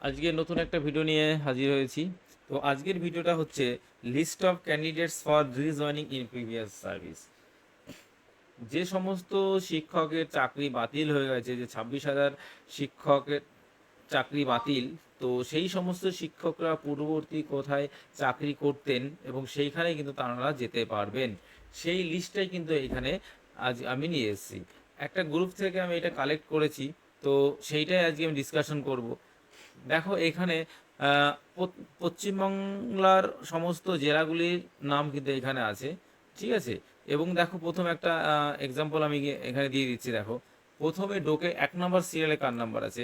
আজকে নতুন একটা ভিডিও নিয়ে হাজির হয়েছি। তো আজকের ভিডিওটা হচ্ছে list of candidates for rejoining in previous service. যে সমস্ত শিক্ষকের চাকরি বাতিল হয়ে গেছে, যে 26,000 শিক্ষকের চাকরি বাতিল, তো সেই সমস্ত শিক্ষকরা পূর্ববর্তী কোথায় চাকরি করতেন এবং সেইখানে কিন্তু তারা যেতে পারবেন, সেই লিস্টটাই কিন্তু এখানে আজ আমি নিয়ে এসেছি। একটা গ্রুপ থেকে আমি এটা কালেক্ট করেছি, তো সেইটাই আজকে আমি ডিসকাশন করব। দেখো এখানে পশ্চিমবাংলার সমস্ত জেলাগুলির নাম কিন্তু এখানে আছে, ঠিক আছে। এবং দেখো প্রথম একটা এক্সাম্পল আমি এখানে দিয়ে দিচ্ছি। দেখো প্রথমে ডোকে 1 নম্বর সিরিয়ালে কার নাম্বার আছে,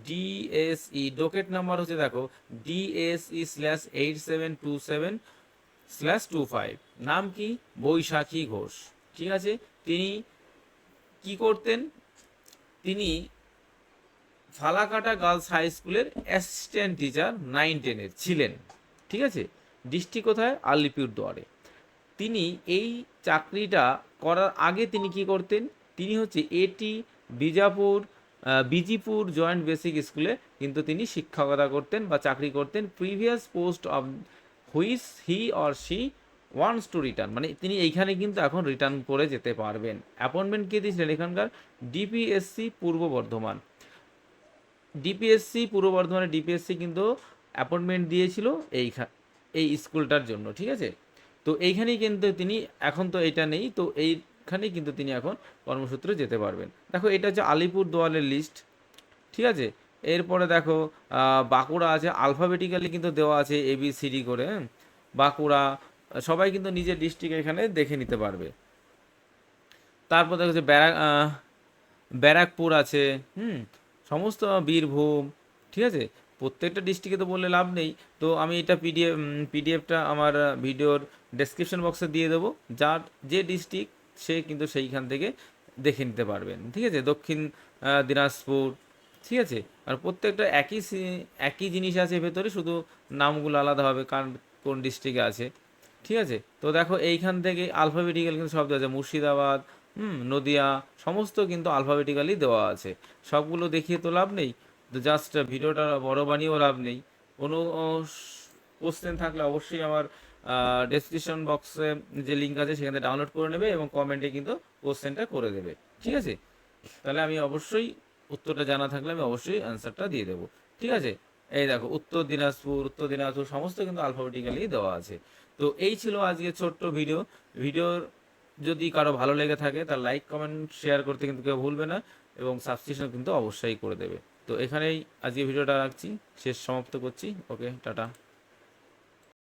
ডিএসই ডোকেট নাম্বার হচ্ছে, দেখো DSE/8727/25। নাম কি? বৈশাখী ঘোষ, ঠিক আছে। তিনি কি করতেন? তিনি ফালাকাটা গার্লস হাই স্কুলের অ্যাসিস্ট্যান্ট টিচার 9-10-এর ছিলেন, ঠিক আছে। ডিস্ট্রিক্ট কোথায়? আলিপুরদুয়ারে। তিনি এই চাকরিটা করার আগে তিনি কি করতেন? তিনি হচ্ছে এটি বিজিপুর জয়েন্ট বেসিক স্কুলে কিন্তু তিনি শিক্ষকতা করতেন বা চাকরি করতেন। Previous post of which he or she wants to return, মানে তিনি এইখানে কিন্তু এখন রিটার্ন করে যেতে পারবেন। অ্যাপয়েন্টমেন্ট কে দিয়েছিলেন এখানকার? ডিপিএসসি পূর্ব বর্ধমান। পূর্ব বর্ধমানে ডিপিএসসি কিন্তু অ্যাপয়েন্টমেন্ট দিয়েছিল এই স্কুলটার জন্য, ঠিক আছে। তো এইখানেই কিন্তু তিনি, এখন তো এটা নেই, তো এইখানেই কিন্তু তিনি এখন কর্মসূত্রে যেতে পারবেন। দেখো এটা হচ্ছে আলিপুর দুয়ারের লিস্ট, ঠিক আছে। এরপরে দেখো বাঁকুড়া আছে, আলফাবেটিক্যালি কিন্তু দেওয়া আছে ABCD করে, হ্যাঁ। বাঁকুড়া, সবাই কিন্তু নিজের ডিস্ট্রিক্ট এখানে দেখে নিতে পারবে। তারপর দেখো যে ব্যারাকপুর আছে, হুম, সমস্ত বীরভূম, ঠিক আছে। প্রত্যেকটা ডিস্ট্রিক্টে তো বললে লাভ নেই, তো আমি এটা পিডিএফটা আমার ভিডিওর ডেসক্রিপশন বক্সে দিয়ে দেবো। যার যে ডিস্ট্রিক্ট সে কিন্তু সেইখান থেকে দেখে নিতে পারবেন, ঠিক আছে। দক্ষিণ দিনাজপুর, ঠিক আছে। আর প্রত্যেকটা একই জিনিস আছে ভেতরে, শুধু নামগুলো আলাদা হবে কারণ কোন ডিস্ট্রিক্টে আছে, ঠিক আছে। তো দেখো এইখান থেকে আলফাবেটিক্যাল কিন্তু সব দেওয়া আছে, মুর্শিদাবাদ, নদিয়া, সমস্ত কিন্তু আলফাবেটিক্যালি দেওয়া আছে। সবগুলো দেখিয়ে তো লাভ নেই, তো জাস্ট ভিডিওটা বড় বানিয়েও লাভ নেই। কোনো কোশ্চেন থাকলে অবশ্যই আমার ডেসক্রিপশন বক্সে যে লিঙ্ক আছে সেখানে ডাউনলোড করে নেবে এবং কমেন্টে কিন্তু কোশ্চেনটা করে দেবে, ঠিক আছে। তাহলে আমি অবশ্যই উত্তরটা জানা থাকলে আমি অবশ্যই অ্যান্সারটা দিয়ে দেবো, ঠিক আছে। এই দেখো উত্তর দিনাজপুর সমস্ত কিন্তু আলফাবেটিক্যালি দেওয়া আছে। তো এই ছিল আজকে ছোট্ট ভিডিওর যদি কারো ভালো লেগে থাকে তার লাইক কমেন্ট শেয়ার করতে কিন্তু কেউ ভুলবে না, এবং সাবস্ক্রিপশন কিন্তু অবশ্যই করে দেবে। তো এখানেই আজকে ভিডিওটা রাখছি, শেষ সমাপ্ত করছি। ওকে, টাটা।